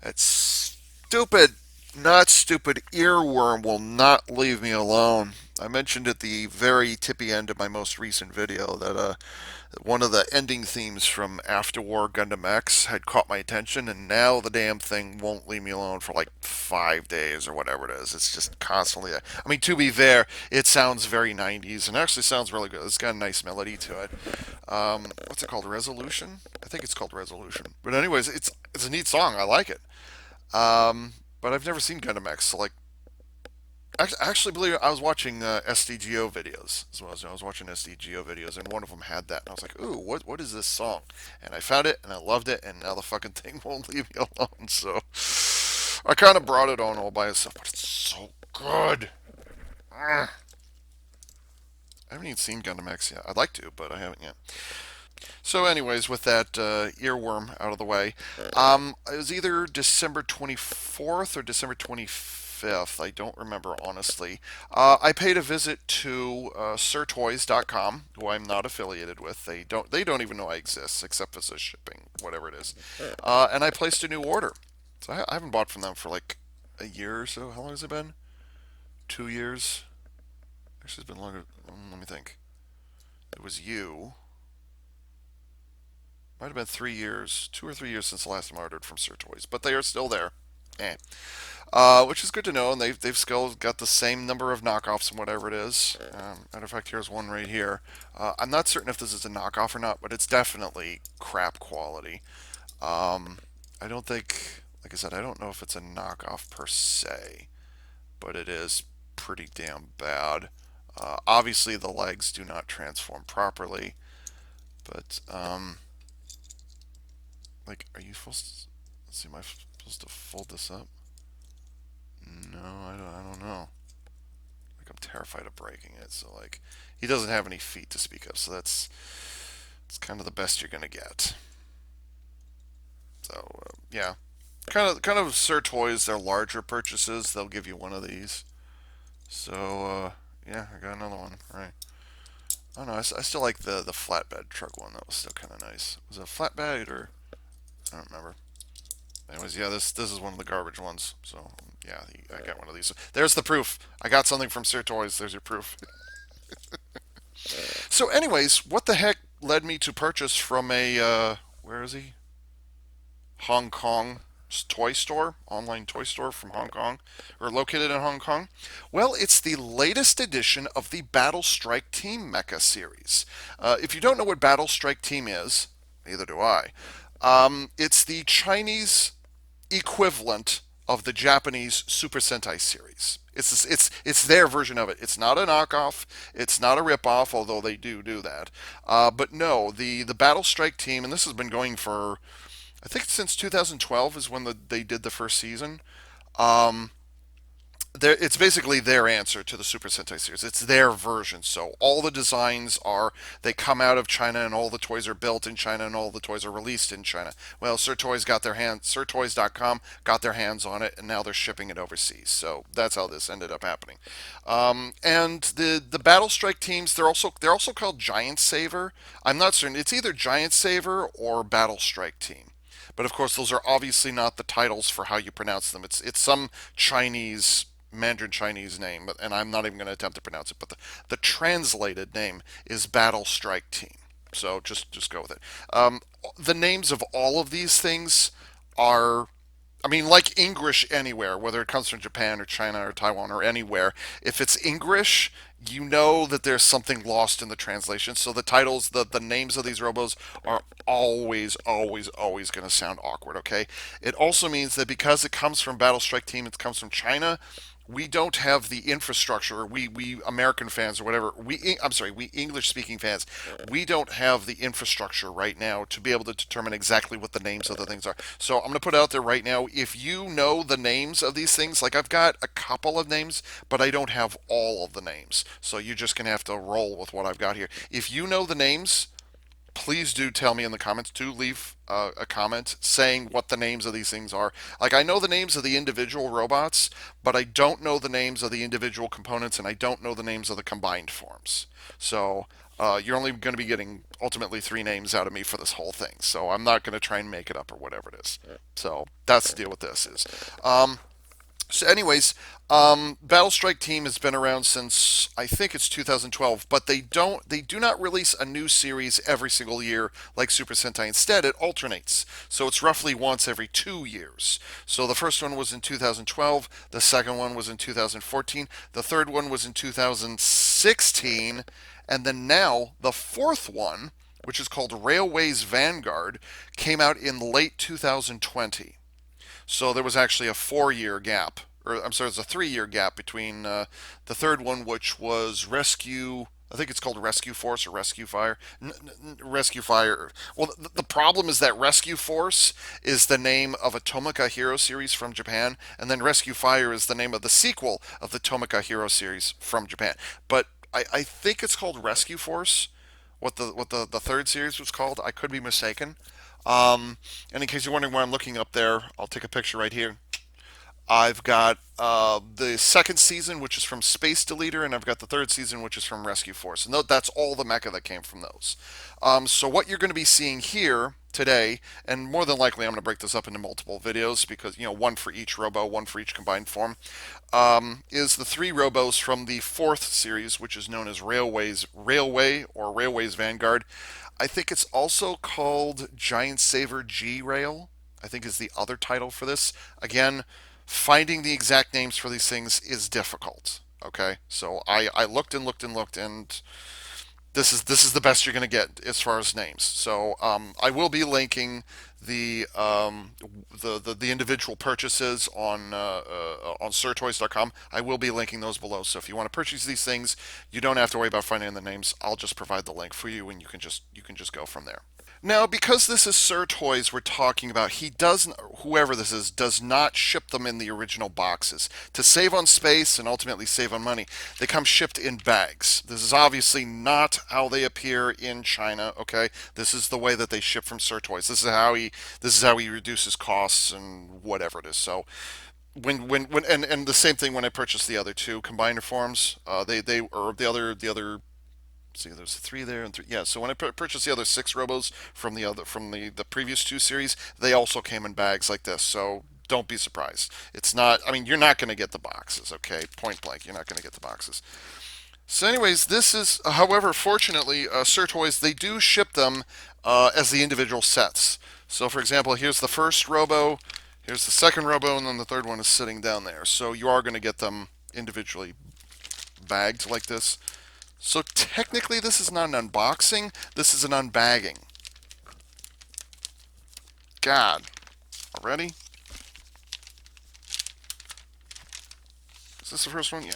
That stupid, not stupid earworm will not leave me alone. I mentioned at the very tippy end of my most recent video that one of the ending themes from After War Gundam X had caught my attention, and now the damn thing won't leave me alone for like 5 days or whatever it is. It's just constantly. I mean, to be fair, it sounds very 90s and actually sounds really good. It's got a nice melody to it. What's it called? Resolution? I think it's called Resolution. But anyways, it's a neat song. I like it. But I've never seen Gundam X, so like actually, believe it, I was watching SDGO videos as well. I was watching SDGO videos, and one of them had that, and I was like, "Ooh, what is this song?" And I found it, and I loved it, and now the fucking thing won't leave me alone. So I kind of brought it on all by itself, but it's so good. I haven't even seen Gundam X yet. I'd like to, but I haven't yet. So, anyways, with that earworm out of the way, it was either December 24th or December 25th. I don't remember honestly. I paid a visit to sirtoys.com, who I'm not affiliated with. They don't even know I exist except for the shipping, whatever it is. And I placed a new order. So I haven't bought from them for like a year or so. How long has it been? 2 years. Actually, it's been longer. Let me think. It was you. Might have been 3 years, 2 or 3 years since the last time I ordered from Sir Toys, but they are still there. Eh. Which is good to know, and they've still got the same number of knockoffs and whatever it is. Matter of fact, here's one right here. I'm not certain if this is a knockoff or not, but it's definitely crap quality. I don't think, like I said, I don't know if it's a knockoff per se, but it is pretty damn bad. Obviously, the legs do not transform properly, but like, are you supposed to, let's see, am I supposed to fold this up? No, I don't know. Like, I'm terrified of breaking it. So, like, he doesn't have any feet to speak of. So it's kind of the best you're gonna get. So, yeah, kind of Sir Toys. Their larger purchases, they'll give you one of these. So, yeah, I got another one. All right. I don't know. I still like the flatbed truck one. That was still kind of nice. Was it a flatbed or I don't remember. Anyways, yeah, this is one of the garbage ones. So yeah, I got one of these. There's the proof. I got something from Sir Toys. There's your proof. So, anyways, what the heck led me to purchase from a where is he? Hong Kong toy store, online toy store from Hong Kong, or located in Hong Kong? Well, it's the latest edition of the Battle Strike Team Mecha series. If you don't know what Battle Strike Team is, neither do I. It's the Chinese equivalent of the Japanese Super Sentai series. It's their version of it. It's not a knockoff. It's not a ripoff, although they do that. But no, the Battle Strike team, and this has been going for I think since 2012 is when they did the first season. Um, it's basically their answer to the Super Sentai series. It's their version. So all the designs are they come out of China, and all the toys are built in China, and all the toys are released in China. Well, Sirtoys.com got their hands on it, and now they're shipping it overseas. So that's how this ended up happening. And the Battle Strike teams, they're also called Giant Saver. I'm not certain. It's either Giant Saver or Battle Strike Team. But of course, those are obviously not the titles for how you pronounce them. It's some Chinese Mandarin Chinese name, and I'm not even going to attempt to pronounce it. But the translated name is Battle Strike Team. So just go with it. The names of all of these things are I mean, like English anywhere, whether it comes from Japan or China or Taiwan or anywhere, if it's English, you know that there's something lost in the translation. So the titles, the names of these robos are always going to sound awkward, okay? It also means that because it comes from Battle Strike Team, it comes from China, we don't have the infrastructure. We American fans or whatever. I'm sorry, we English speaking fans. We don't have the infrastructure right now to be able to determine exactly what the names of the things are. So I'm going to put it out there right now. If you know the names of these things, like I've got a couple of names, but I don't have all of the names. So you're just going to have to roll with what I've got here. If you know the names, please do tell me in the comments to leave a comment saying what the names of these things are. Like, I know the names of the individual robots, but I don't know the names of the individual components, and I don't know the names of the combined forms. So You're only going to be getting ultimately three names out of me for this whole thing, so I'm not going to try and make it up or whatever it is. So that's the deal with this is. So, anyways, Battle Strike Team has been around since I think it's 2012, but they do not release a new series every single year like Super Sentai. Instead, it alternates. So it's roughly once every 2 years. So the first one was in 2012, the second one was in 2014, the third one was in 2016, and then now the fourth one, which is called Railways Vanguard, came out in late 2020. So there was actually a 4 year gap, or I'm sorry, there's a 3 year gap between the third one, which was Rescue. I think it's called Rescue Force or Rescue Fire. Rescue Fire. Well, the problem is that Rescue Force is the name of a Tomika Hero series from Japan, and then Rescue Fire is the name of the sequel of the Tomika Hero series from Japan. But I think it's called Rescue Force. What the third series was called? I could be mistaken. And in case you're wondering why I'm looking up there, I'll take a picture right here. I've got the second season, which is from Space Deleter, and I've got the third season, which is from Rescue Force. And that's all the mecha that came from those. So what you're going to be seeing here today, and more than likely I'm going to break this up into multiple videos because, one for each robo, one for each combined form, is the three robos from the fourth series, which is known as Railway or Railways Vanguard. I think it's also called Giant Saver G Rail, I think is the other title for this. Again, finding the exact names for these things is difficult. Okay, so I looked and looked and looked, and this is the best you're going to get as far as names. So I will be linking the individual purchases on SirToys.com. I will be linking those below. So if you want to purchase these things, you don't have to worry about finding the names. I'll just provide the link for you, and you can just go from there. Now, because this is Sir Toys we're talking about, whoever this is, does not ship them in the original boxes. To save on space and ultimately save on money, they come shipped in bags. This is obviously not how they appear in China, okay? This is the way that they ship from Sir Toys. This is how he reduces costs and whatever it is. So and the same thing when I purchased the other two combiner forms, they or the other. See, there's three there and three. Yeah, so when I purchased the other six robos from the previous two series, they also came in bags like this. So don't be surprised. It's not. I mean, you're not going to get the boxes. Okay, point blank, you're not going to get the boxes. So, anyways, this is. However, fortunately, Sir Toys they do ship them as the individual sets. So, for example, here's the first robo, here's the second robo, and then the third one is sitting down there. So you are going to get them individually bagged like this. So technically this is not an unboxing, this is an unbagging. God. Already? Is this the first one? Yeah.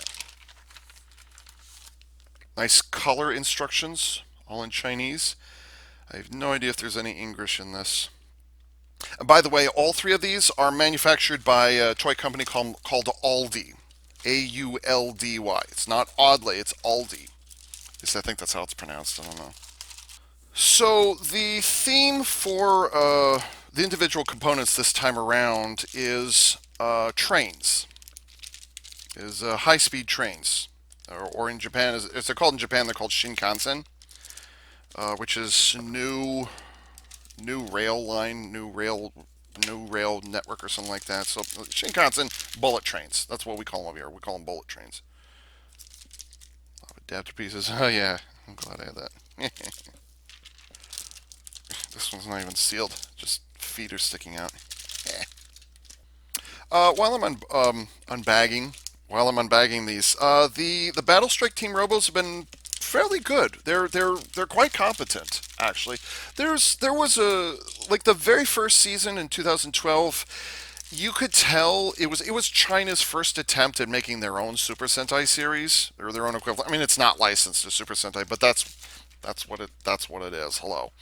Nice color instructions, all in Chinese. I have no idea if there's any English in this. And by the way, all three of these are manufactured by a toy company called Auldey. Auldy. It's not Audley, it's Aldi. At least I think that's how it's pronounced. I don't know. So the theme for the individual components this time around is trains. Is high-speed trains, or in Japan, as they're called in Japan, they're called Shinkansen, which is new rail line, new rail network or something like that. So Shinkansen bullet trains. That's what we call them here. We call them bullet trains. Adapter pieces. Oh yeah, I'm glad I had that. This one's not even sealed. Just feet are sticking out. While I'm unbagging these, the Battle Strike Team Robos have been fairly good. They're quite competent actually. There was a like the very first season in 2012. You could tell it was China's first attempt at making their own Super Sentai series or their own equivalent. I mean, it's not licensed to Super Sentai, but that's what it is. Hello,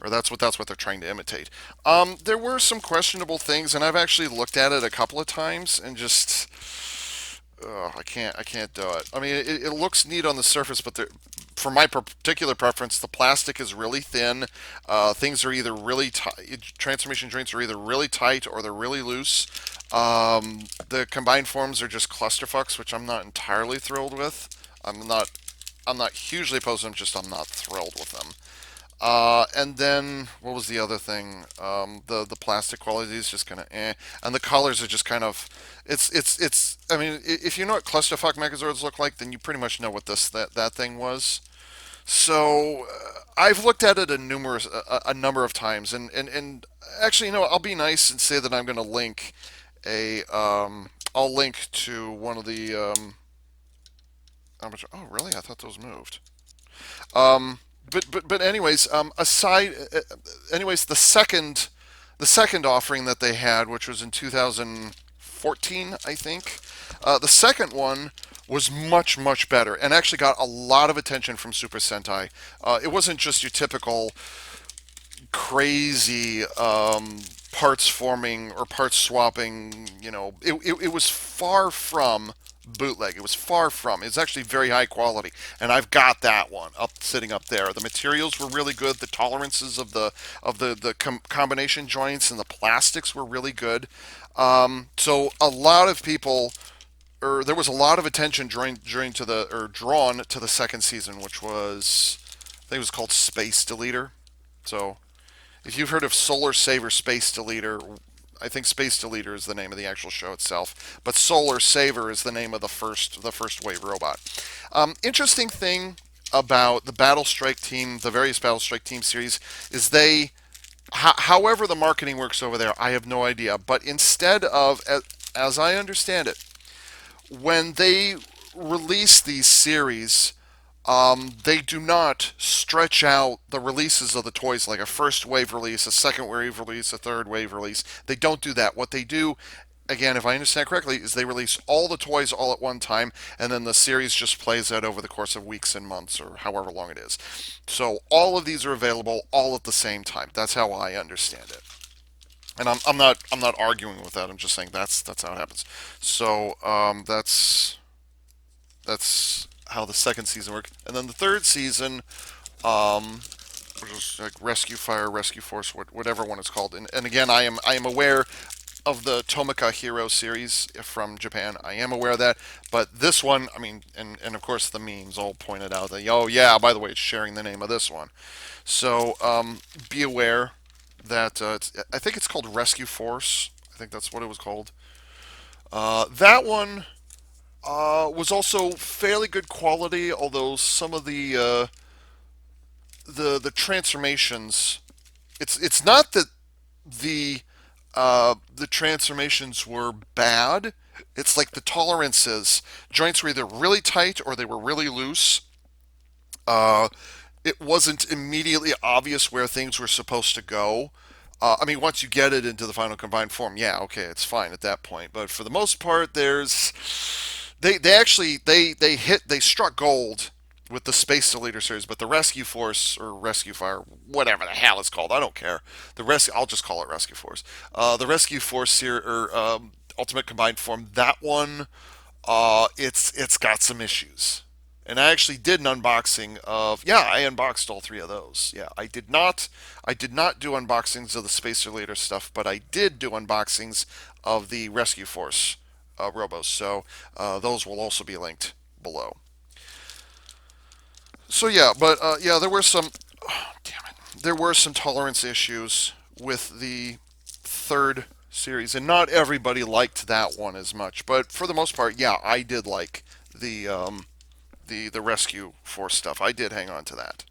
or that's what they're trying to imitate. There were some questionable things, and I've actually looked at it a couple of times and just I can't do it. I mean, it looks neat on the surface, but for my particular preference, the plastic is really thin. Things are either really tight. Transformation joints are either really tight or they're really loose. The combined forms are just clusterfucks, which I'm not entirely thrilled with. I'm not I'm not hugely opposed to them. Just I'm not thrilled with them. And then what was the other thing? The plastic quality is just kind of eh, and the colors are just kind of it's. I mean, if you know what clusterfuck Megazords look like, then you pretty much know what that thing was. So I've looked at it a number of times, and actually, I'll be nice and say that I'm going to link a I'll link to one of the oh really? I thought those moved. Um, but anyways, anyways, the second offering that they had, which was in 2014, I think, the second one was much better and actually got a lot of attention from Super Sentai. It wasn't just your typical crazy parts forming or parts swapping. It was far from bootleg. It was far from. It's actually very high quality, and I've got that one sitting up there. The materials were really good. The tolerances of the combination joints and the plastics were really good. So a lot of people, or there was a lot of attention drawn to the second season, which was, I think it was called Space Deleter. So if you've heard of Solar Saver Space Deleter, I think Space Deleter is the name of the actual show itself, but Solar Saver is the name of the first wave robot. Interesting thing about the Battle Strike team, the various Battle Strike team series, is however the marketing works over there, I have no idea. But instead of, as I understand it, when they release these series, they do not stretch out the releases of the toys like a first wave release, a second wave release, a third wave release. They don't do that. What they do, again, if I understand correctly, is they release all the toys all at one time, and then the series just plays out over the course of weeks and months or however long it is. So all of these are available all at the same time. That's how I understand it. And I'm not arguing with that. I'm just saying that's how it happens. So that's how the second season worked. And then the third season, um, which was like Rescue Fire, Rescue Force, whatever one it's called. And again, I am aware of the Tomika Hero series from Japan. I am aware of that, but this one, I mean, and of course the memes all pointed out that, oh yeah, by the way, it's sharing the name of this one. So be aware that I think it's called Rescue Force. I think that's what it was called. That one was also fairly good quality, although some of the transformations. It's not that the transformations were bad. It's like the tolerances. Joints were either really tight or they were really loose. Uh, it wasn't immediately obvious where things were supposed to go. I mean, once you get it into the final combined form, yeah, okay, it's fine at that point. But for the most part, they struck gold with the Space Deleter series, but the Rescue Force or Rescue Fire, whatever the hell it's called, I don't care. I'll just call it Rescue Force. The Rescue Force here, or Ultimate Combined Form, that one, it's got some issues. And I actually did an unboxing of, yeah, I unboxed all three of those. Yeah, I did not do unboxings of the Spacer Leader stuff, but I did do unboxings of the Rescue Force robos. So those will also be linked below. So yeah, but yeah, there were some, oh, damn it, there were some tolerance issues with the third series, and not everybody liked that one as much. But for the most part, yeah, I did like the rescue force stuff. I did hang on to that.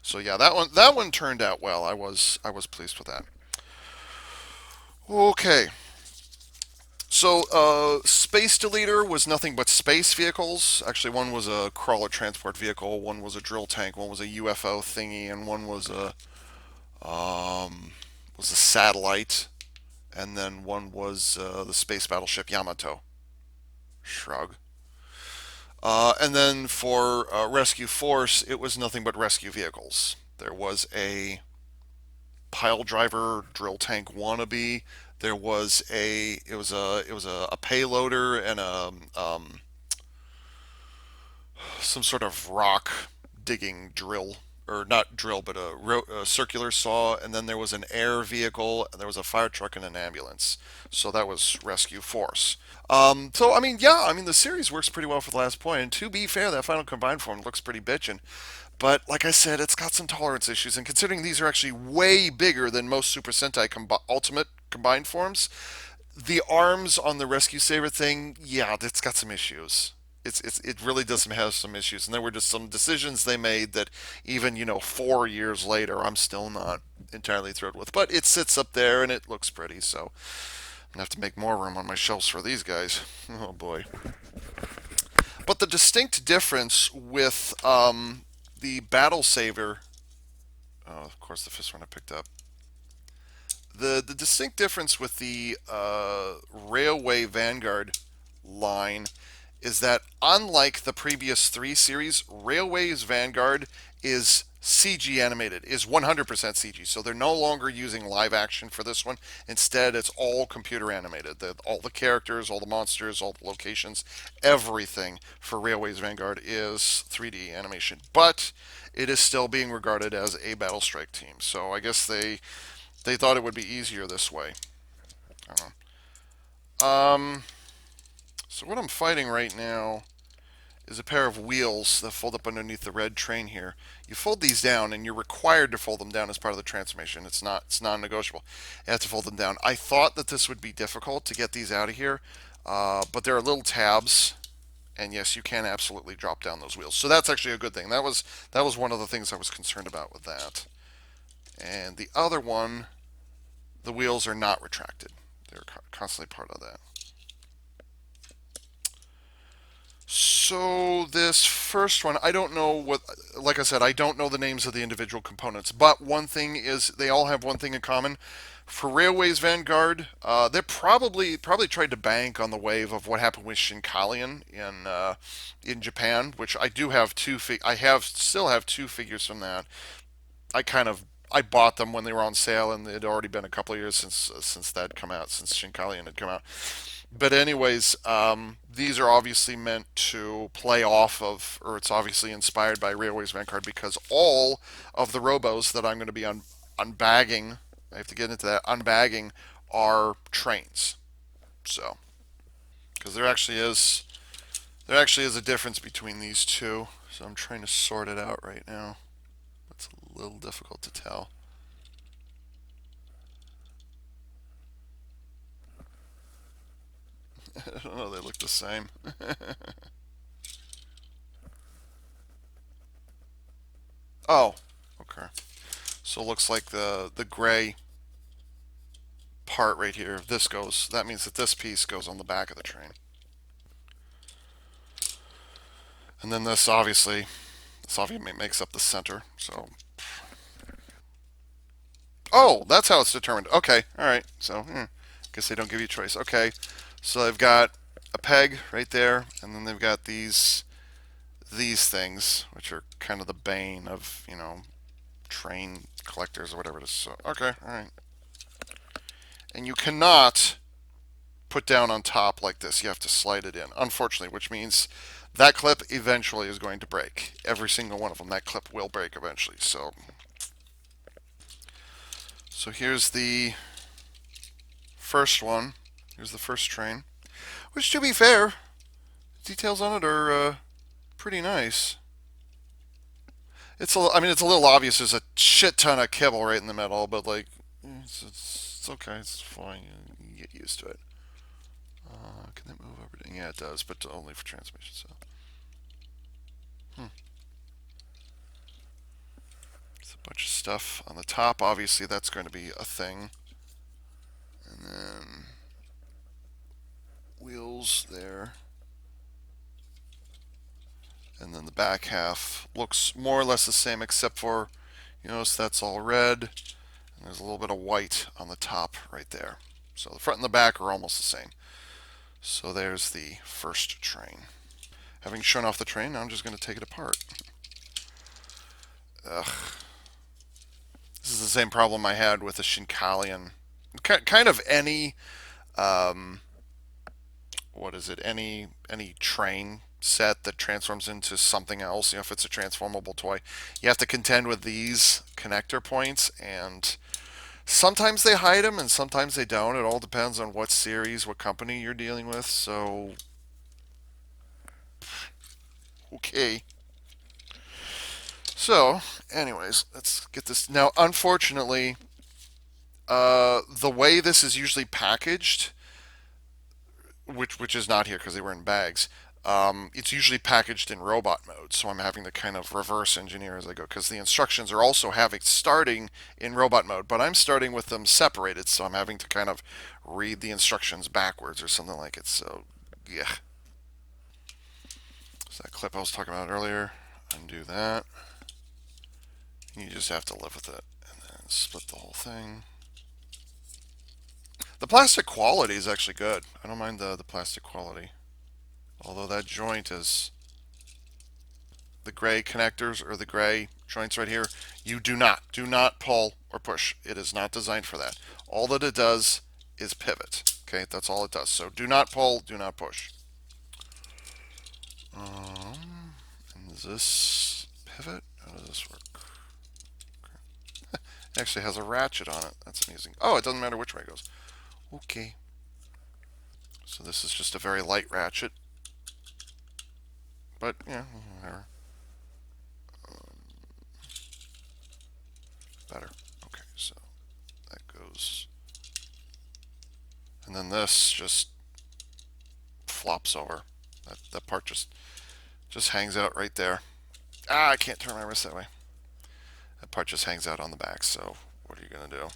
So yeah, that one turned out well. I was pleased with that. Okay. So, Space Deleter was nothing but space vehicles. Actually, one was a crawler transport vehicle, one was a drill tank, one was a UFO thingy, and one was a satellite, and then one was the space battleship Yamato. Shrug. And then for Rescue Force, it was nothing but rescue vehicles. There was a pile driver drill tank wannabe. There was a payloader and some sort of rock digging drill or not drill, but a circular saw, and then there was an air vehicle, and there was a fire truck and an ambulance. So that was Rescue Force. So I mean, yeah, I mean the series works pretty well for the last point. And to be fair, that final combined form looks pretty bitchin'. But like I said, it's got some tolerance issues, and considering these are actually way bigger than most Super Sentai Ultimate combined forms, the arms on the Rescue Saver thing, yeah, it's got some issues. It really does have some issues, and there were just some decisions they made that even 4 years later, I'm still not entirely thrilled with. But it sits up there and it looks pretty, so I'm gonna have to make more room on my shelves for these guys. Oh boy! But the distinct difference with the Battle Saver, oh, of course, the first one I picked up. The distinct difference with the Railway Vanguard line is that unlike the previous three series, Railway's Vanguard is CG animated, is 100% CG. So they're no longer using live action for this one. Instead, it's all computer animated. All the characters, all the monsters, all the locations, everything for Railway's Vanguard is 3D animation. But it is still being regarded as a Battle Strike team. So I guess they thought it would be easier this way. I don't know. So what I'm fighting right now is a pair of wheels that fold up underneath the red train here. You fold these down, and you're required to fold them down as part of the transformation. It's non-negotiable. You have to fold them down. I thought that this would be difficult to get these out of here, but there are little tabs, and yes, you can absolutely drop down those wheels. So that's actually a good thing. That was one of the things I was concerned about with that. And the other one, the wheels are not retracted. They're constantly part of that. So this first one, I don't know what, like I said, I don't know the names of the individual components, but one thing is they all have one thing in common. For Railways Vanguard, they probably tried to bank on the wave of what happened with Shinkalian in Japan, which I do have I still have two figures from that. I kind of I bought them when they were on sale, and it had already been a couple of years since that had come out, since Shinkalian had come out. But anyways, these are obviously meant to play off of, or it's obviously inspired by Railways Vanguard because all of the robos that I'm going to be unbagging, I have to get into that, unbagging, are trains. So, because there actually is a difference between these two. So I'm trying to sort it out right now. It's a little difficult to tell. I don't know, they look the same. Oh, okay. So it looks like the gray part right here, that means that this piece goes on the back of the train. And then this obviously makes up the center. So, oh, that's how it's determined. Okay, all right. So, guess they don't give you a choice. Okay, so they've got a peg right there, and then they've got these things, which are kind of the bane of train collectors or whatever it is. So, okay, all right. And you cannot put down on top like this. You have to slide it in, unfortunately, which means that clip eventually is going to break. Every single one of them, that clip will break eventually. So here's the first one. Here's the first train. Which, to be fair, details on it are pretty nice. I mean, it's a little obvious. There's a shit ton of kibble right in the middle, but like, it's okay. It's fine. You get used to it. Can that move over? Yeah, it does, but only for transmission. So, it's a bunch of stuff on the top. Obviously, that's going to be a thing. And then wheels there. And then the back half looks more or less the same, except for, so that's all red. And there's a little bit of white on the top right there. So the front and the back are almost the same. So there's the first train. Having shown off the train, now I'm just going to take it apart. Ugh. This is the same problem I had with the Shinkalian. Kind of any, what is it? Any train set that transforms into something else. If it's a transformable toy, you have to contend with these connector points, and sometimes they hide them and sometimes they don't. It all depends on what series, what company you're dealing with. So, okay. So, anyways, let's get this. Now, unfortunately, the way this is usually packaged, which is not here because they were in bags. It's usually packaged in robot mode, so I'm having to kind of reverse engineer as I go because the instructions are also having starting in robot mode, but I'm starting with them separated, so I'm having to kind of read the instructions backwards or something like it. So, yeah, so that clip I was talking about earlier, undo that. You just have to live with it, and then split the whole thing. The plastic quality is actually good. I don't mind the plastic quality, although that joint is the gray connectors or the gray joints right here, you do not pull or push. It is not designed for that. All that it does is pivot. Okay, that's all it does. So do not pull, do not push. And does this pivot? How does this work? It actually has a ratchet on it. That's amazing. Oh, it doesn't matter which way it goes. Okay. So this is just a very light ratchet. But, yeah, whatever. Better. Okay, so that goes. And then this just flops over. That part just hangs out right there. I can't turn my wrist that way. That part just hangs out on the back, so what are you going to do?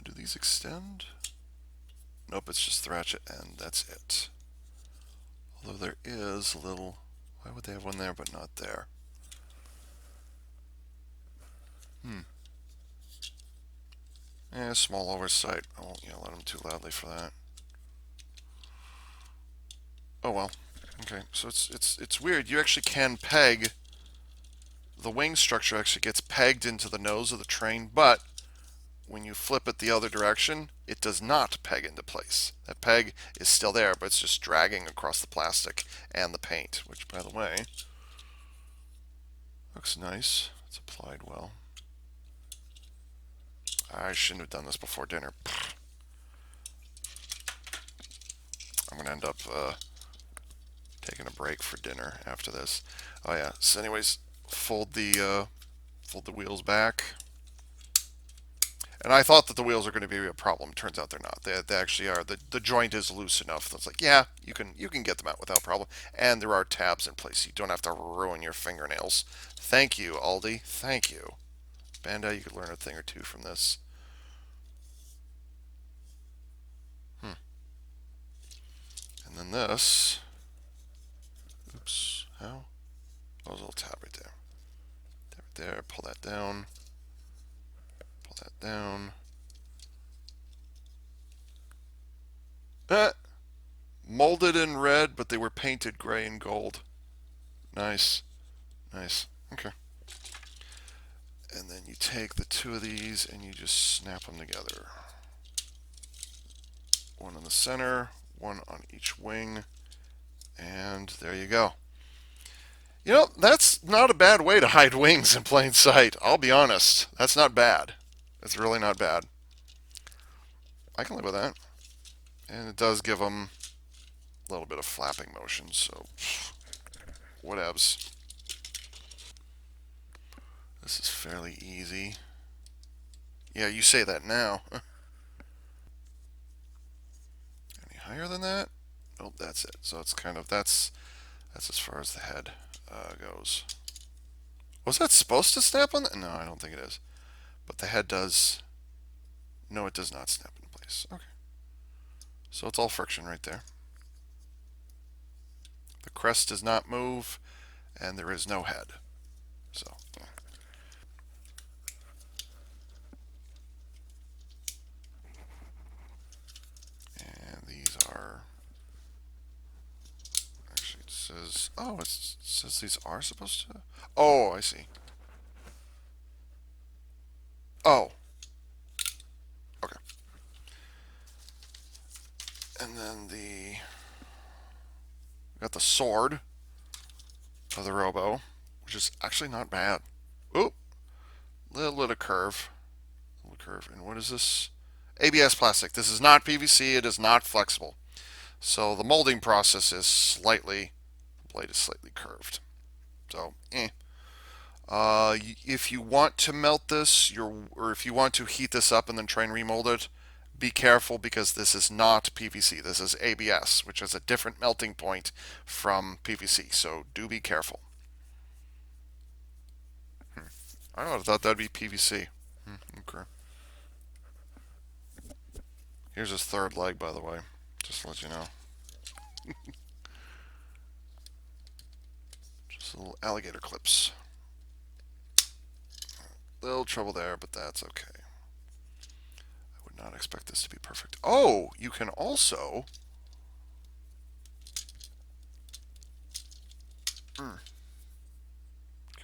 Do these extend? Nope, it's just the ratchet, and that's it. Although there is a little... Why would they have one there but not there? Small oversight. I won't yell at them too loudly for that. Oh well. Okay, so it's weird. You actually can peg... The wing structure actually gets pegged into the nose of the train, but when you flip it the other direction, it does not peg into place. That peg is still there, but it's just dragging across the plastic and the paint, which, by the way, looks nice. It's applied well. I shouldn't have done this before dinner. I'm going to end up taking a break for dinner after this. Oh, yeah. So anyways, fold the wheels back. And I thought that the wheels are going to be a problem. Turns out they're not. They actually are. The joint is loose enough that's like, yeah, you can get them out without problem. And there are tabs in place. You don't have to ruin your fingernails. Thank you, Auldey. Thank you. Bandai, you could learn a thing or two from this. And then this. Oops. How? Oh, there's a little tab right there. Tab right there. Pull that down. Pull that down. Molded in red, but they were painted gray and gold. Nice. Nice. Okay. And then you take the two of these and you just snap them together. One in the center, one on each wing, and there you go. You know, that's not a bad way to hide wings in plain sight. I'll be honest. That's not bad. It's really not bad. I can live with that. And it does give them a little bit of flapping motion, so whatevs. This is fairly easy. Yeah, you say that now. Any higher than that? Nope, that's it. So it's kind of, that's as far as the head goes. Was that supposed to snap on that? No, I don't think it is. But the head does. No, it does not snap into place. Okay. So it's all friction right there. The crest does not move, and there is no head. So, yeah. And these are. Actually, it says. Oh, it says these are supposed to. Oh, I see. Oh. Okay. And then the Got the sword of the Robo, which is actually not bad. Oop, little bit of curve. Little curve. And what is this? ABS plastic. This is not PVC. It is not flexible. So the molding process is slightly, the blade is slightly curved. So, if you want to melt this, or if you want to heat this up and then try and remold it, be careful because this is not PVC. This is ABS, which has a different melting point from PVC. So do be careful. I would have thought that'd be PVC. Okay. Here's his third leg, by the way, just to let you know. Just little alligator clips. Little trouble there, but that's okay. I would not expect this to be perfect. Oh, you can also... Can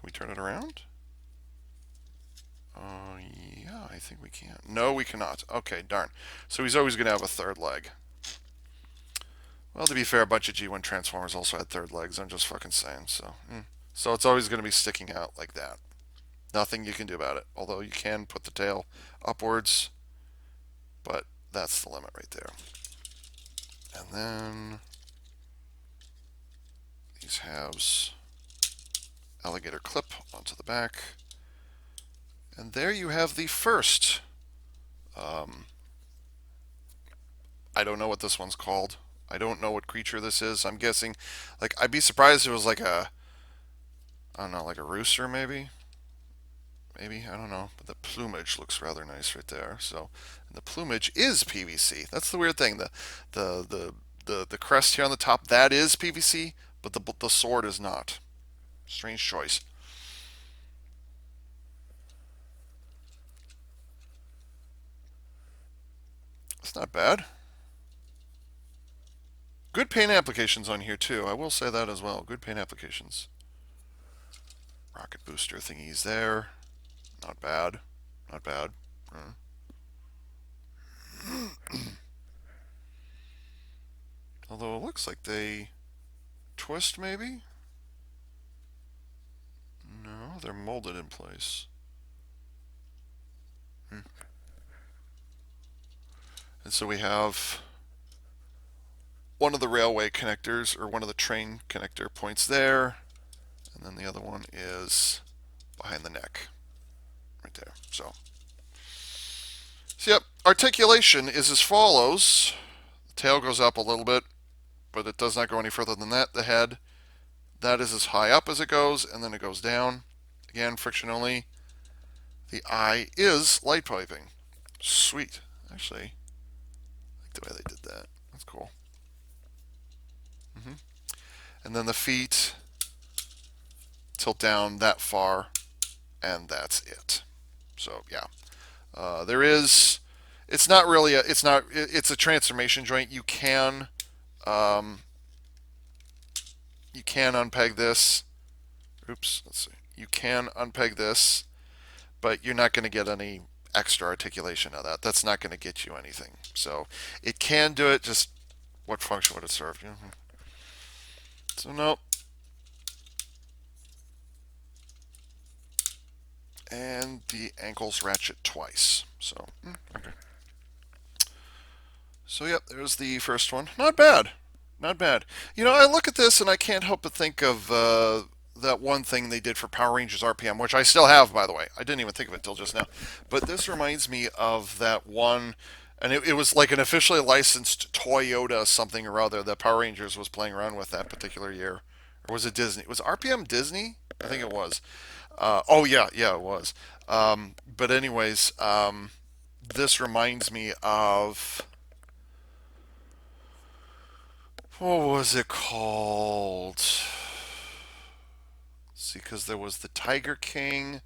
we turn it around? Yeah, I think we can. No, we cannot. Okay, darn. So he's always going to have a third leg. Well, to be fair, a bunch of G1 Transformers also had third legs. I'm just fucking saying. So it's always going to be sticking out like that. Nothing you can do about it. Although you can put the tail upwards, but that's the limit right there. And then these halves, alligator clip onto the back. And there you have the first. I don't know what this one's called. I don't know what creature this is. I'm guessing, like, I'd be surprised if it was like I don't know, like a rooster maybe. Maybe, I don't know. But the plumage looks rather nice right there. So, and the plumage is PVC. That's the weird thing. The crest here on the top, that is PVC, but the sword is not. Strange choice. It's not bad. Good paint applications on here too. I will say that as well. Good paint applications. Rocket booster thingies there. Not bad. Not bad. Although it looks like they twist maybe? No, they're molded in place. And so we have one of the railway connectors, or one of the train connector points there, and then the other one is behind the neck, right there. So yep, articulation is as follows. The tail goes up a little bit, but it does not go any further than that. The head, that is as high up as it goes, and then it goes down. Again, friction only. The eye is light piping. Sweet. Actually, I like the way they did that. That's cool. And then the feet tilt down that far, and that's it. So yeah, there is. It's not really a. It's not. It's a transformation joint. You can unpeg this. Oops. Let's see. You can unpeg this, but you're not going to get any extra articulation of that. That's not going to get you anything. So it can do it. Just what function would it serve? So nope. And the ankles ratchet twice. So okay. So yep, there's the first one. Not bad. Not bad. You know, I look at this and I can't help but think of that one thing they did for Power Rangers RPM, which I still have, by the way. I didn't even think of it till just now. But this reminds me of that one, and it was like an officially licensed Toyota something or other that Power Rangers was playing around with that particular year. Or was it Disney? Was RPM Disney? I think it was. Oh yeah, yeah, it was. But anyways, this reminds me of what was it called? Let's see, because there was the Tiger King,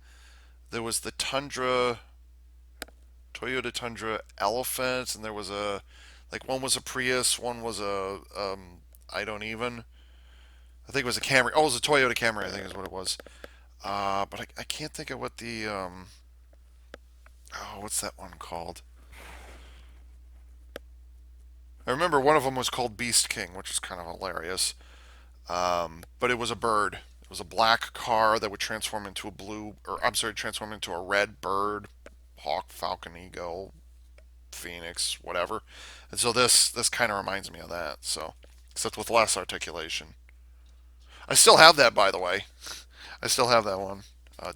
there was the Tundra, Toyota Tundra Elephant, and there was a like one was a Prius, one was a I don't even. I think it was a Camry. Oh, it was a Toyota Camry. I think is what it was. But I can't think of what the oh, what's that one called? I remember one of them was called Beast King, which is kind of hilarious. But it was a bird. It was a black car that would transform into a blue, or I'm sorry, transform into a red bird, hawk, falcon, eagle, phoenix, whatever. And so this kind of reminds me of that. So, except with less articulation. I still have that, by the way. I still have that one.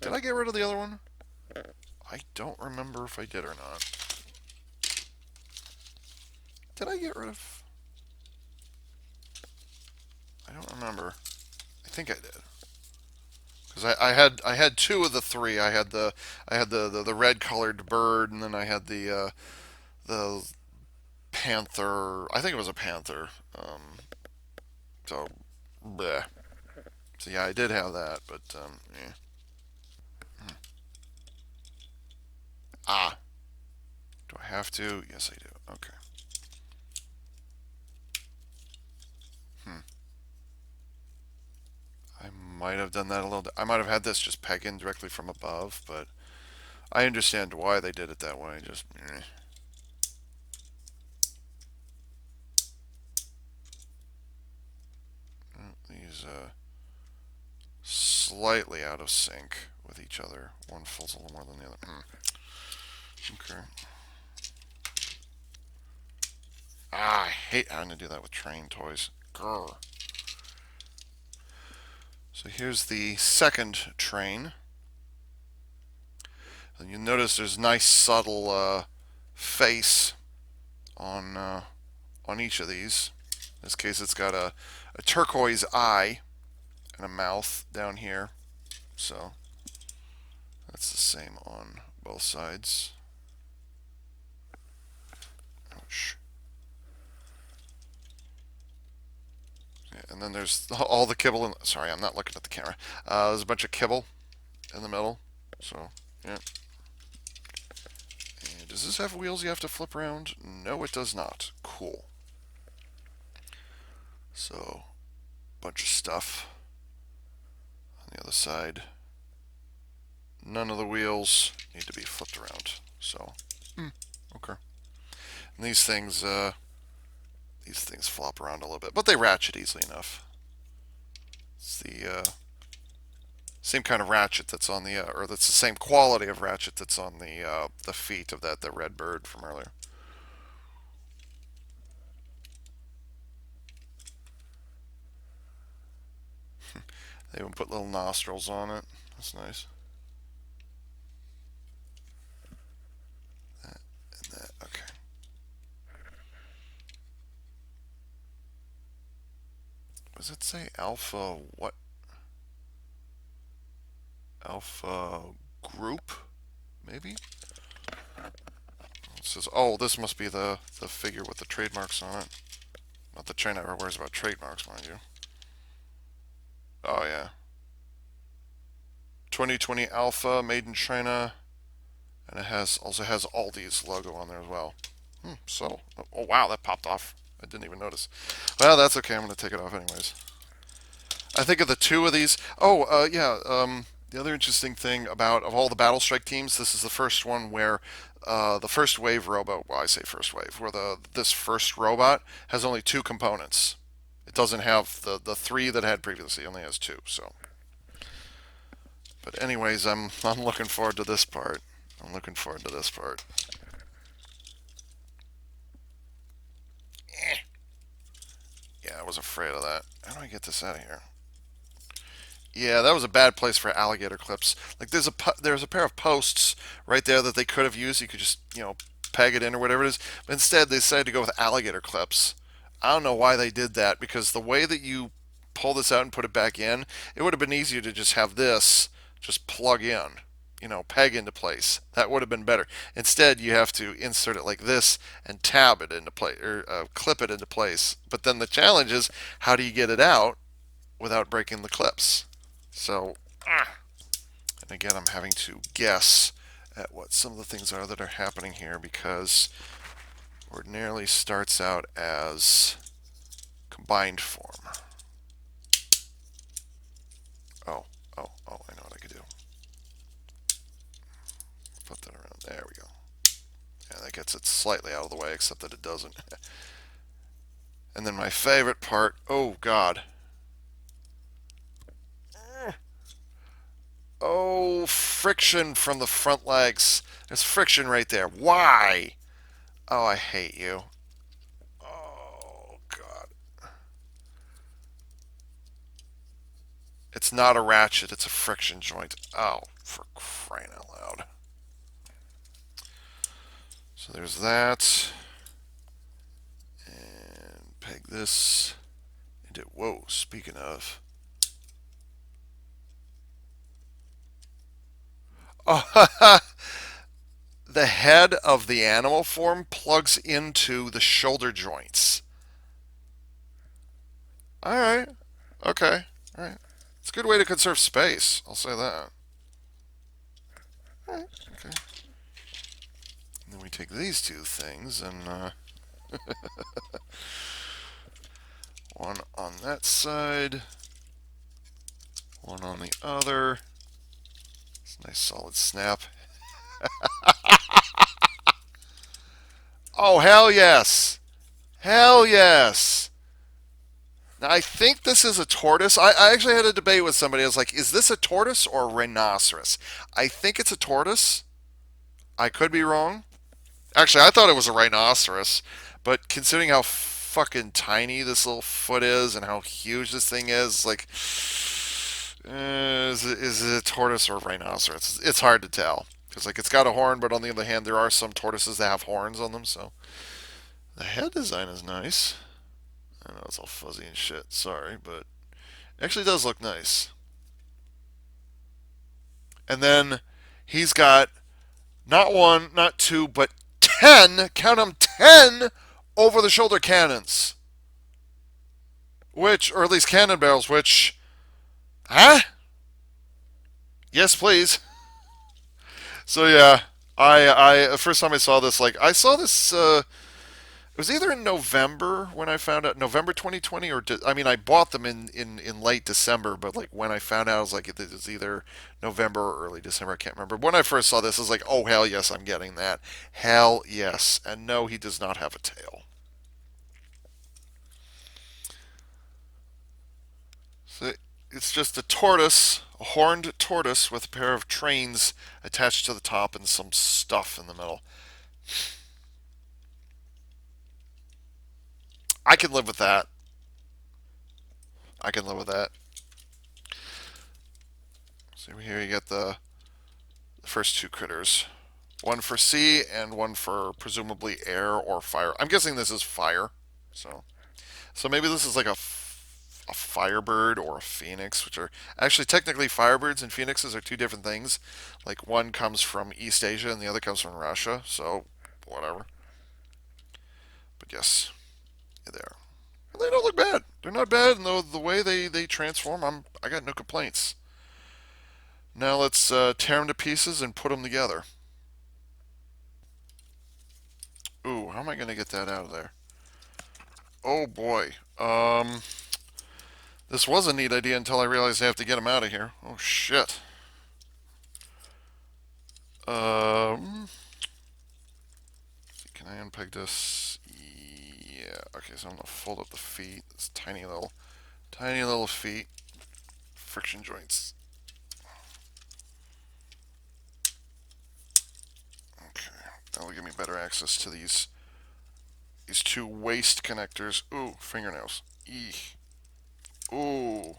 Did I get rid of the other one? I don't remember if I did or not. Did I get rid of? I don't remember. I think I did. Because I had two of the three. I had the red colored bird, and then I had the panther. I think it was a panther. So, bleh. So yeah, I did have that, but yeah. Ah, do I have to? Yes, I do. Okay. Hmm. I might have done that a little. I might have had this just peg in directly from above, but I understand why they did it that way. Just these slightly out of sync with each other. One fills a little more than the other. Okay. I hate having to do that with train toys. Grr. So here's the second train. And you notice there's nice subtle face on each of these. In this case, it's got a turquoise eye and a mouth down here. So that's the same on both sides. Ouch. Yeah, and then there's all the kibble. Sorry, I'm not looking at the camera. There's a bunch of kibble in the middle. So, yeah. And does this have wheels you have to flip around? No, it does not. Cool. So, bunch of stuff on the other side. None of the wheels need to be flipped around. So, okay. And these things flop around a little bit, but they ratchet easily enough. It's the same kind of ratchet that's on the, or that's the same quality of ratchet that's on the feet of the red bird from earlier. They even put little nostrils on it. That's nice. That and that. Okay. What does it say? Alpha what? Alpha group? Maybe? It says, oh, this must be the figure with the trademarks on it. Not that China ever worries about trademarks, mind you. Oh, yeah. 2020 Alpha, made in China. And it also has Aldi's logo on there as well. So, oh wow, that popped off. I didn't even notice. Well, that's okay. I'm going to take it off anyways. I think of the two of these. Oh, yeah. The other interesting thing about of all the Battle Strike teams, this is the first one where the first wave robot. Well, I say first wave, where this first robot has only two components. It doesn't have the three that it had previously. It only has two. So, but anyways, I'm looking forward to this part. I'm looking forward to this part. Yeah, I was afraid of that. How do I get this out of here? Yeah, that was a bad place for alligator clips. Like there's a pair of posts right there that they could have used. You could just peg it in or whatever it is. But instead, they decided to go with alligator clips. I don't know why they did that because the way that you pull this out and put it back in, it would have been easier to just have this just plug in, peg into place. That would have been better. Instead, you have to insert it like this and tab it into place or clip it into place. But then the challenge is how do you get it out without breaking the clips? So, and again, I'm having to guess at what some of the things are that are happening here because ordinarily starts out as combined form. Oh, I know what I could do. Put that around. There we go. Yeah, that gets it slightly out of the way, except that it doesn't. And then my favorite part, oh God. Oh, friction from the front legs. There's friction right there. Why? Oh, I hate you. Oh, God. It's not a ratchet, it's a friction joint. Oh, for crying out loud. So there's that. And peg this into. Whoa, speaking of. Oh, the head of the animal form plugs into the shoulder joints. Alright. Okay. Alright. It's a good way to conserve space. I'll say that. Alright. Okay. And then we take these two things and one on that side, one on the other. It's a nice solid snap. Oh, hell yes. Hell yes. Now, I think this is a tortoise. I actually had a debate with somebody. I was like, is this a tortoise or a rhinoceros? I think it's a tortoise. I could be wrong. Actually, I thought it was a rhinoceros. But considering how fucking tiny this little foot is and how huge this thing is, like, is it a tortoise or a rhinoceros? It's hard to tell. Because, like, it's got a horn, but on the other hand, there are some tortoises that have horns on them, so. The head design is nice. I know it's all fuzzy and shit. Sorry, but it actually does look nice. And then he's got not one, not two, but 10, count them, 10 over the shoulder cannons. Which, or at least cannon barrels, which, huh? Yes, please. So yeah, the first time I saw this, like, I saw this, it was either in November when I found out, November 2020, or I mean, I bought them in late December, but like when I found out, I was like, it was either November or early December. I can't remember. When I first saw this, I was like, oh hell yes, I'm getting that. Hell yes. And no, he does not have a tail. So it's just a tortoise, a horned tortoise with a pair of trains attached to the top and some stuff in the middle. I can live with that. I can live with that. So here you get the first two critters. One for sea and one for presumably air or fire. I'm guessing this is fire. So maybe this is like a firebird or a phoenix, which are actually technically firebirds and phoenixes are two different things. Like one comes from East Asia and the other comes from Russia. So whatever. But yes, there. They don't look bad. They're not bad, and the way they transform, I got no complaints. Now let's tear them to pieces and put them together. Ooh, how am I going to get that out of there? Oh boy. This was a neat idea until I realized I have to get them out of here. Oh shit. Can I unpeg this? Yeah. Okay, so I'm gonna fold up the feet. This tiny little feet, friction joints. Okay, that'll give me better access to these two waist connectors. Ooh, fingernails. Eek. Ooh.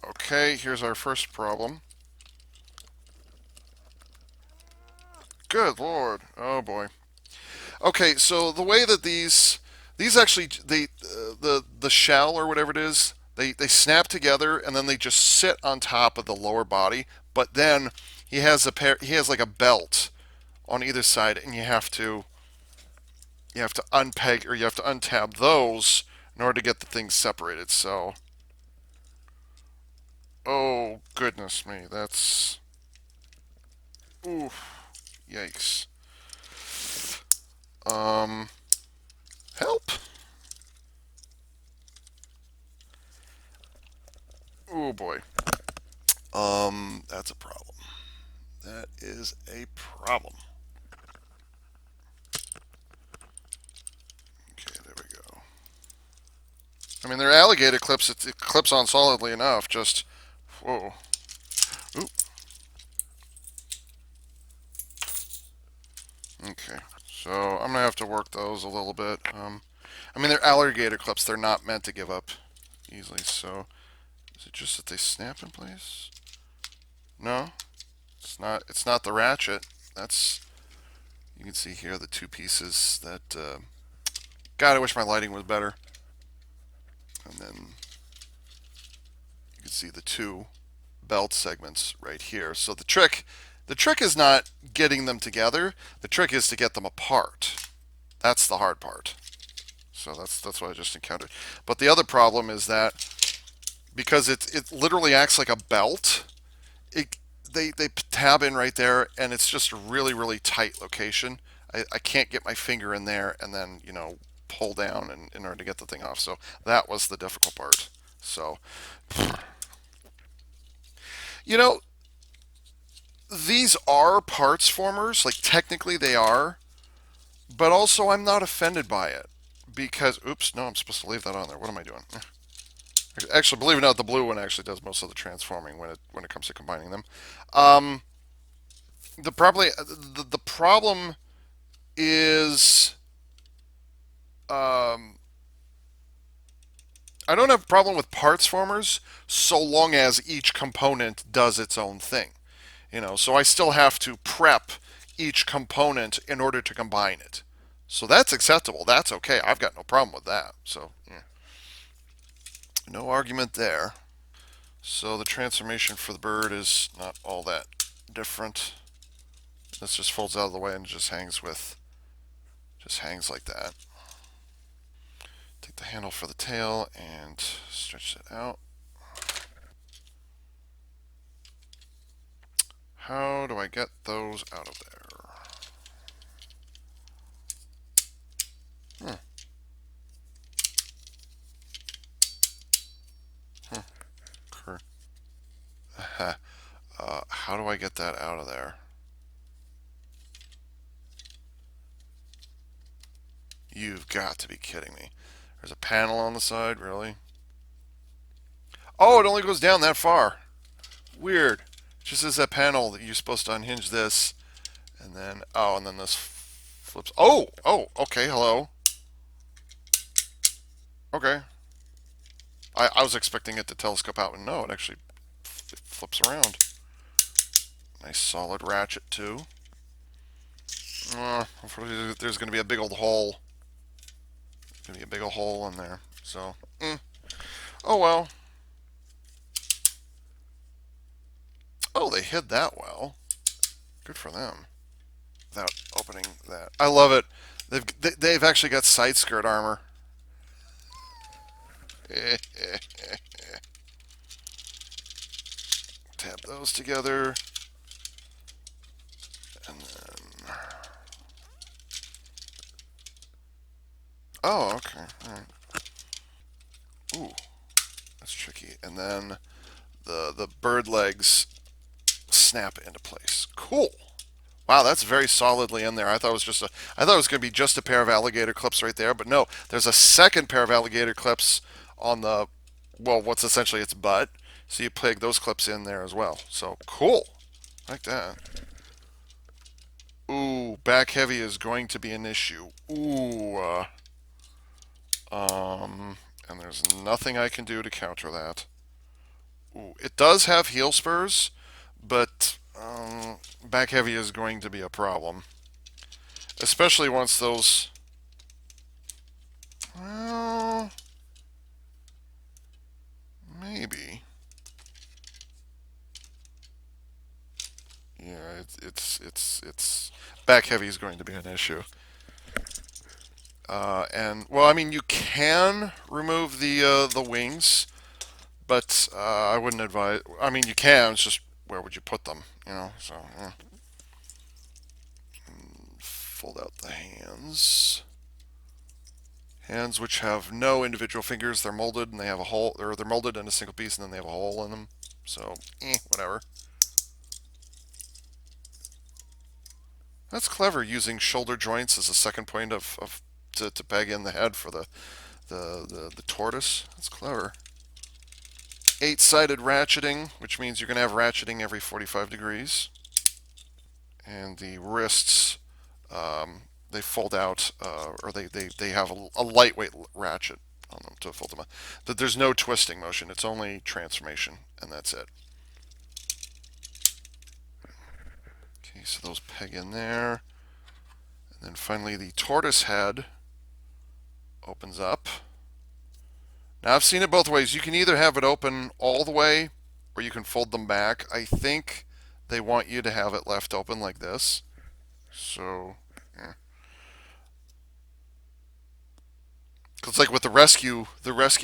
Okay, here's our first problem. Good lord. Oh boy. Okay, so the way that these actually the shell or whatever it is, they snap together and then they just sit on top of the lower body. But then he has like a belt on either side, and you have to unpeg or you have to untab those in order to get the things separated. So, oh goodness me, that's oof, yikes. Um, help. Oh boy. That's a problem. That is a problem. Okay, there we go. I mean, they're alligator clips. It clips on solidly enough. Just, whoa. Oop. Okay, so I'm gonna have to work those a little bit. I mean, they're alligator clips. They're not meant to give up easily. So, is it just that they snap in place? No, it's not. It's not the ratchet. That's You can see here the two pieces that. God, I wish my lighting was better. And then you can see the two belt segments right here. So the trick is not getting them together. The trick is to get them apart. That's the hard part. So that's what I just encountered. But the other problem is that because it literally acts like a belt, it they tab in right there, and it's just a really tight location. I can't get my finger in there and then pull down in order to get the thing off. So that was the difficult part. So you know these are parts formers, like technically they are, but also I'm not offended by it because oops, no, I'm supposed to leave that on there. What am I doing? Actually, believe it or not, the blue one actually does most of the transforming when it comes to combining them. Um, the problem is um, I don't have a problem with parts formers so long as each component does its own thing. So I still have to prep each component in order to combine it. So that's acceptable. That's okay. I've got no problem with that. So yeah, no argument there. So the transformation for the bird is not all that different. This just folds out of the way and just hangs like that. Take the handle for the tail and stretch it out. How do I get those out of there? Hmm. How do I get that out of there? You've got to be kidding me. There's a panel on the side, really? Oh, it only goes down that far. Weird. It just says that panel that you're supposed to unhinge this, and then this flips. Oh, okay. Hello. Okay. I was expecting it to telescope out, and no, it actually flips around. Nice solid ratchet too. There's going to be a big old hole. There's going to be a big old hole in there. So, oh well. Oh, they hid that well. Good for them. Without opening that, I love it. They've actually got side skirt armor. Tab those together, and then oh, okay. All right. Ooh, that's tricky. And then the bird legs snap into place. Cool. Wow, that's very solidly in there. I thought it was I thought it was going to be just a pair of alligator clips right there, but no, there's a second pair of alligator clips on what's essentially its butt. So you plug those clips in there as well. So cool, like that. Ooh, back heavy is going to be an issue. Ooh, and there's nothing I can do to counter that. Ooh, it does have heel spurs, but back heavy is going to be a problem. Especially once those... Well... Maybe. Yeah, it's back heavy is going to be an issue. And well, I mean, you can remove the wings, but I wouldn't advise. I mean, you can. It's just where would you put them? So yeah. Fold out the hands. Hands which have no individual fingers. They're molded and they have a hole. Or they're molded in a single piece and then they have a hole in them. So whatever. That's clever using shoulder joints as a second point to peg in the head for the tortoise. That's clever. 8-sided ratcheting, which means you're going to have ratcheting every 45 degrees. And the wrists They fold out, or they have a lightweight ratchet on them to fold them out. But there's no twisting motion. It's only transformation, and that's it. Okay, so those peg in there. And then finally the tortoise head opens up. Now I've seen it both ways. You can either have it open all the way or you can fold them back. I think they want you to have it left open like this. So, yeah. Because like with the rescue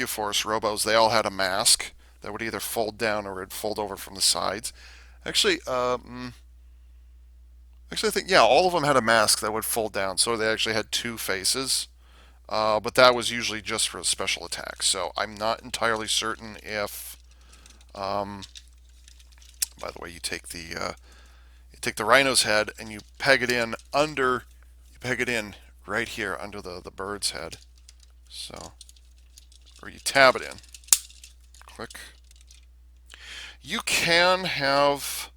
force robos, they all had a mask that would either fold down or it'd fold over from the sides. Actually, I think yeah, all of them had a mask that would fold down, so they actually had two faces. But that was usually just for special attacks. So I'm not entirely certain if. Um, by the way, you take the rhino's head and you peg it in under. You peg it in right here under the bird's head. So, or you tab it in. Click. You can have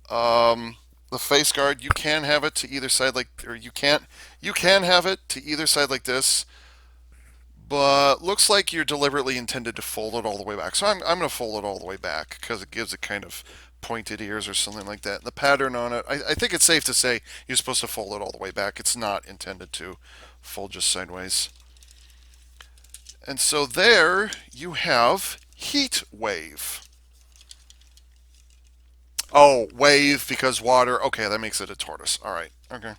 the face guard. You can have it to either side like, or you can't. You can have it to either side like this. But looks like you're deliberately intended to fold it all the way back. So I'm going to fold it all the way back because it gives it kind of pointed ears or something like that. And the pattern on it, I think it's safe to say you're supposed to fold it all the way back. It's not intended to fold just sideways. And so there you have Heatwave. Oh, wave because water. Okay, that makes it a tortoise. All right. Okay.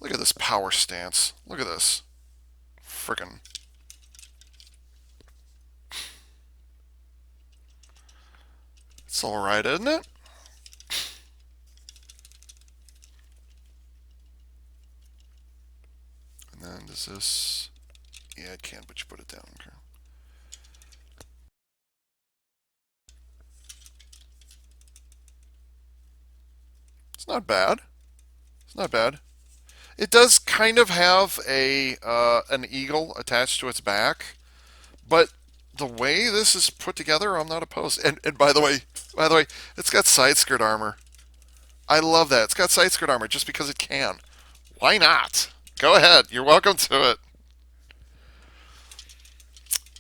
Look at this power stance. Look at this. Frickin'. It's all right, isn't it? And then does this... Yeah, it can, but you put it down. Okay. It's not bad. It's not bad. It does kind of have a an eagle attached to its back, but the way this is put together, I'm not opposed. And by the way, it's got side skirt armor. I love that. It's got side skirt armor just because it can. Why not? Go ahead. You're welcome to it.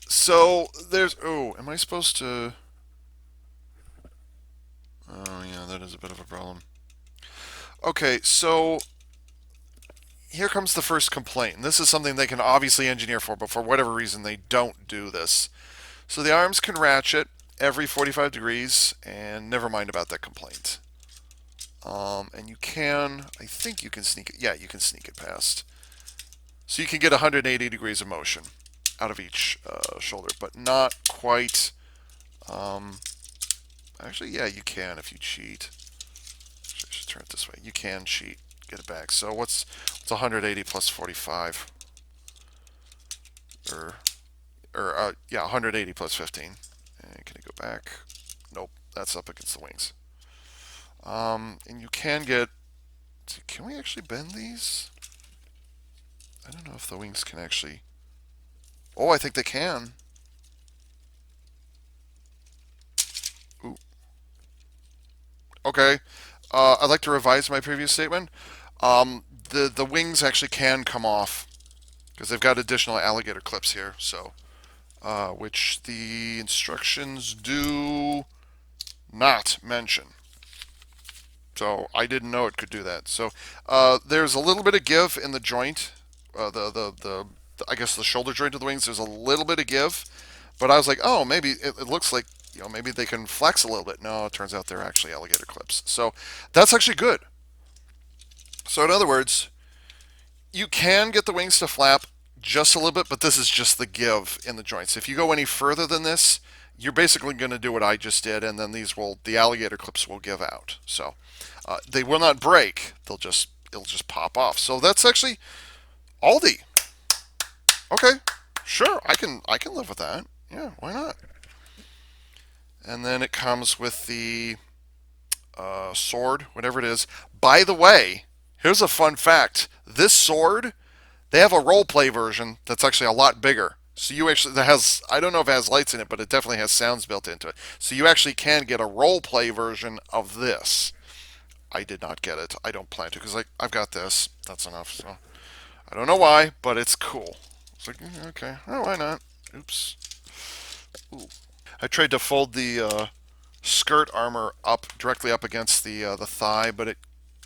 So there's. Oh, am I supposed to? Oh yeah, that is a bit of a problem. Okay, so here comes the first complaint. And this is something they can obviously engineer for, but for whatever reason they don't do this. So the arms can ratchet every 45 degrees, and never mind about that complaint. And you can, I think you can sneak it. Yeah, you can sneak it past. So you can get 180 degrees of motion out of each shoulder, but not quite. Actually, yeah, you can if you cheat. Actually, I should turn it this way. You can cheat, get it back. So what's 180 plus 45? Yeah, 180 plus 15. And can it go back? Nope, that's up against the wings. And you can get. Can we actually bend these? I don't know if the wings can actually. Oh, I think they can. Ooh. Okay. I'd like to revise my previous statement. The wings actually can come off because they've got additional alligator clips here. So, which the instructions do not mention. So I didn't know it could do that. So there's a little bit of give in the joint, I guess the shoulder joint of the wings. There's a little bit of give, but I was like, oh, maybe it looks like maybe they can flex a little bit. No, it turns out they're actually alligator clips. So that's actually good. So in other words, you can get the wings to flap just a little bit, but this is just the give in the joints. If you go any further than this, you're basically going to do what I just did, and then the alligator clips will give out. So they will not break; it'll just pop off. So that's actually Auldey. Okay, sure, I can live with that. Yeah, why not? And then it comes with the sword, whatever it is. By the way, here's a fun fact: this sword, they have a role play version that's actually a lot bigger. So you actually that has I don't know if it has lights in it, but it definitely has sounds built into it. So you actually can get a role play version of this. I did not get it. I don't plan to because I've got this. That's enough. So I don't know why, but it's cool. It's like okay, oh, why not? Oops. Ooh. I tried to fold the skirt armor up directly up against the thigh, but it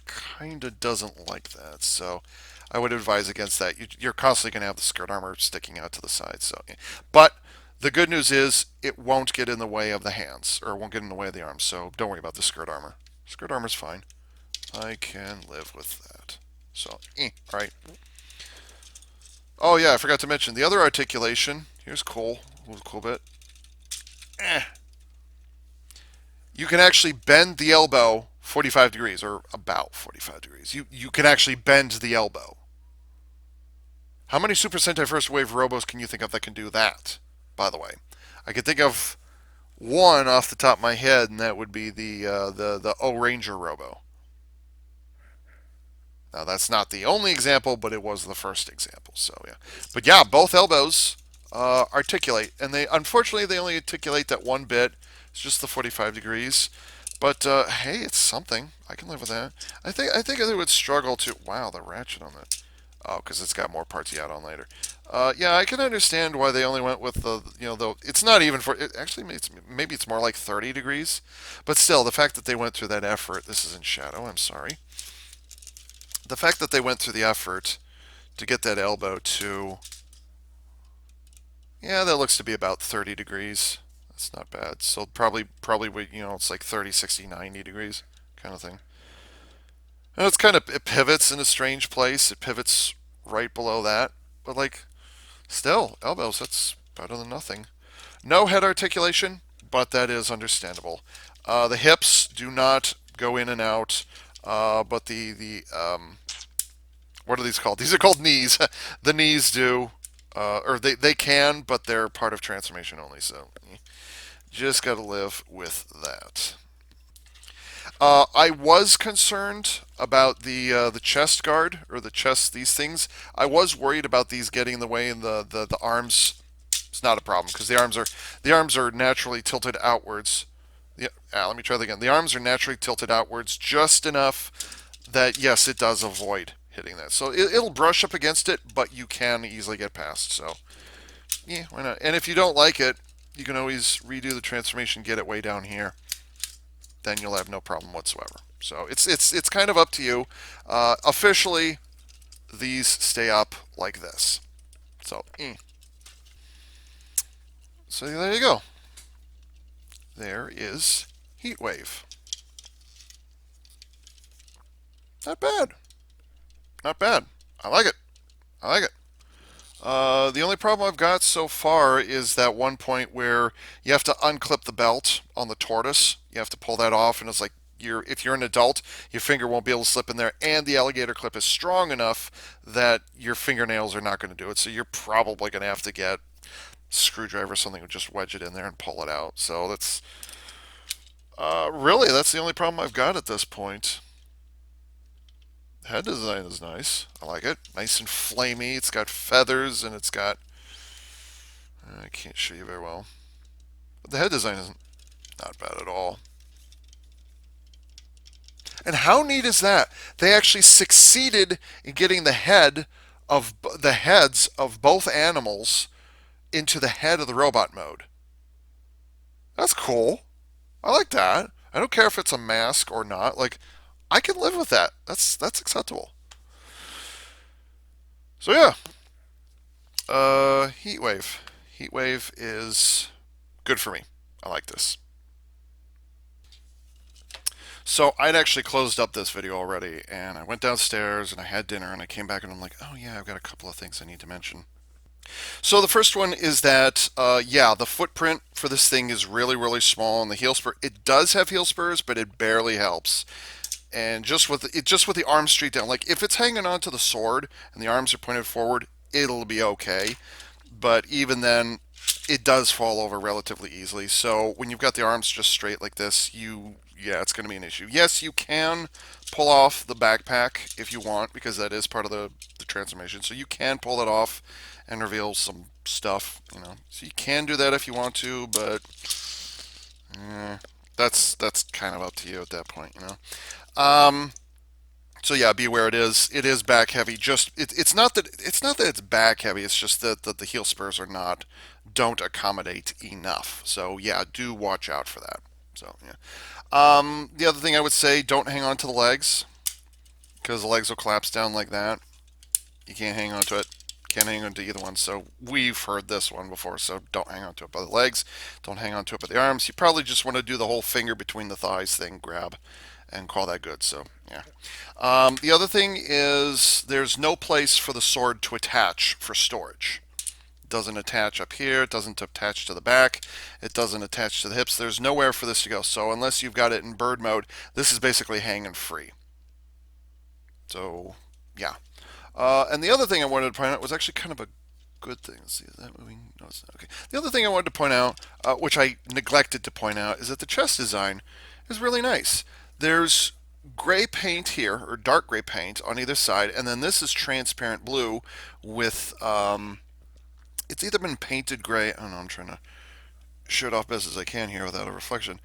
kind of doesn't like that. So I would advise against that. You're constantly going to have the skirt armor sticking out to the side. So, but the good news is it won't get in the way of the hands, or it won't get in the way of the arms. So don't worry about the skirt armor. Skirt armor's fine. I can live with that. So, all right. Oh yeah, I forgot to mention the other articulation. Here's cool. A little cool bit. Eh. You can actually bend the elbow 45 degrees, or about 45 degrees. You can actually bend the elbow. How many Super Sentai First Wave Robos can you think of that can do that, by the way? I can think of one off the top of my head, and that would be the O Ranger Robo. Now that's not the only example, but it was the first example. So yeah, but yeah, both elbows articulate, and they unfortunately they only articulate that one bit. It's just the 45 degrees. But hey, it's something. I can live with that. I think they would struggle to. Wow, the ratchet on that. Oh, because it's got more parts you add on later. Yeah, I can understand why they only went with the it's not even for it, actually maybe it's more like 30 degrees, but still the fact that they went through that effort. This is in shadow. I'm sorry. The fact that they went through the effort to get that elbow to, yeah, that looks to be about 30 degrees. That's not bad. So probably it's like 30, 60, 90 degrees kind of thing. And it pivots in a strange place. It pivots right below that, but like still elbows. That's better than nothing. No head articulation, but that is understandable. The hips do not go in and out, but the what are these called? These are called knees. The knees do, or they can, but they're part of transformation only. So just got to live with that. I was concerned about the chest guard or the chest. These things. I was worried about these getting in the way, and the arms. It's not a problem because the arms are naturally tilted outwards. Yeah, let me try that again. The arms are naturally tilted outwards just enough that yes, it does avoid hitting that. So it'll brush up against it, but you can easily get past. So yeah, why not? And if you don't like it, you can always redo the transformation, get it way down here. Then you'll have no problem whatsoever. So it's kind of up to you. Officially, these stay up like this. So so there you go. There is Heatwave. Not bad. Not bad. I like it. I like it. The only problem I've got so far is that one point where you have to unclip the belt on the tortoise. You have to pull that off, and it's like if you're an adult, your finger won't be able to slip in there, and the alligator clip is strong enough that your fingernails are not going to do it. So you're probably going to have to get a screwdriver or something and just wedge it in there and pull it out. So that's really that's the only problem I've got at this point. Head design is nice. I like it. Nice and flamey. It's got feathers and it's got. I can't show you very well. But the head design isn't not bad at all. And how neat is that? They actually succeeded in getting the heads of both animals into the head of the robot mode. That's cool. I like that. I don't care if it's a mask or not. Like, I can live with that. That's acceptable. So yeah, Heatwave. Heatwave is good for me. I like this. So I'd actually closed up this video already, and I went downstairs and I had dinner, and I came back and I'm like, oh yeah, I've got a couple of things I need to mention. So the first one is that, yeah, the footprint for this thing is really, really small, and the heel spur, it does have heel spurs, but it barely helps. And just with the arms straight down, like if it's hanging onto the sword and the arms are pointed forward, it'll be okay. But even then, it does fall over relatively easily. So when you've got the arms just straight like this, yeah, it's going to be an issue. Yes, you can pull off the backpack if you want, because that is part of the transformation. So you can pull it off and reveal some stuff, So you can do that if you want to, but that's kind of up to you at that point, So yeah, be aware it is back heavy. Just it's not that it's back heavy. It's just that the heel spurs are not don't accommodate enough. So yeah, do watch out for that. So yeah. The other thing I would say, don't hang on to the legs because the legs will collapse down like that. You can't hang on to it. Can't hang on to either one. So we've heard this one before. So don't hang on to it by the legs. Don't hang on to it by the arms. You probably just want to do the whole finger between the thighs thing, grab, and call that good. So yeah. The other thing is there's no place for the sword to attach for storage. It doesn't attach up here. It doesn't attach to the back. It doesn't attach to the hips. There's nowhere for this to go. So unless you've got it in bird mode, this is basically hanging free. So yeah. And the other thing I wanted to point out was actually kind of a good thing. Let's see, is that moving? No, it's not. Okay. The other thing I wanted to point out, which I neglected to point out, is that the chest design is really nice. There's gray paint here, or dark gray paint on either side, and then this is transparent blue with, it's either been painted gray. I don't know, I'm trying to show it off best as I can here without a reflection.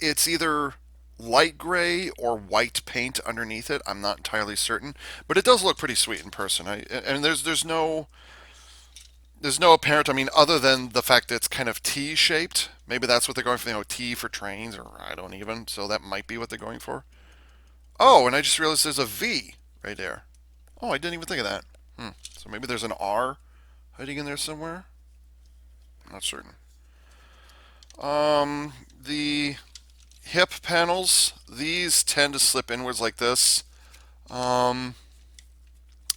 It's either light gray or white paint underneath it. I'm not entirely certain, but it does look pretty sweet in person. And there's no apparent. I mean, other than the fact that it's kind of T shaped. Maybe that's what they're going for. T for trains, or I don't even. So that might be what they're going for. Oh, and I just realized there's a V right there. Oh, I didn't even think of that. So maybe there's an R hiding in there somewhere. I'm not certain. The hip panels, these tend to slip inwards like this. Um,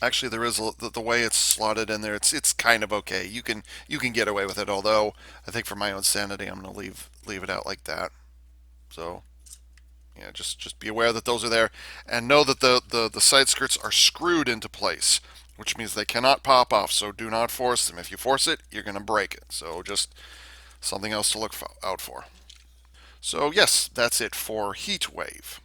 Actually, there is the way it's slotted in there. It's kind of okay. You can get away with it. Although I think for my own sanity, I'm gonna leave it out like that. So yeah, just be aware that those are there, and know that the side skirts are screwed into place, which means they cannot pop off. So do not force them. If you force it, you're gonna break it. So just something else to look out for. So yes, that's it for Heatwave.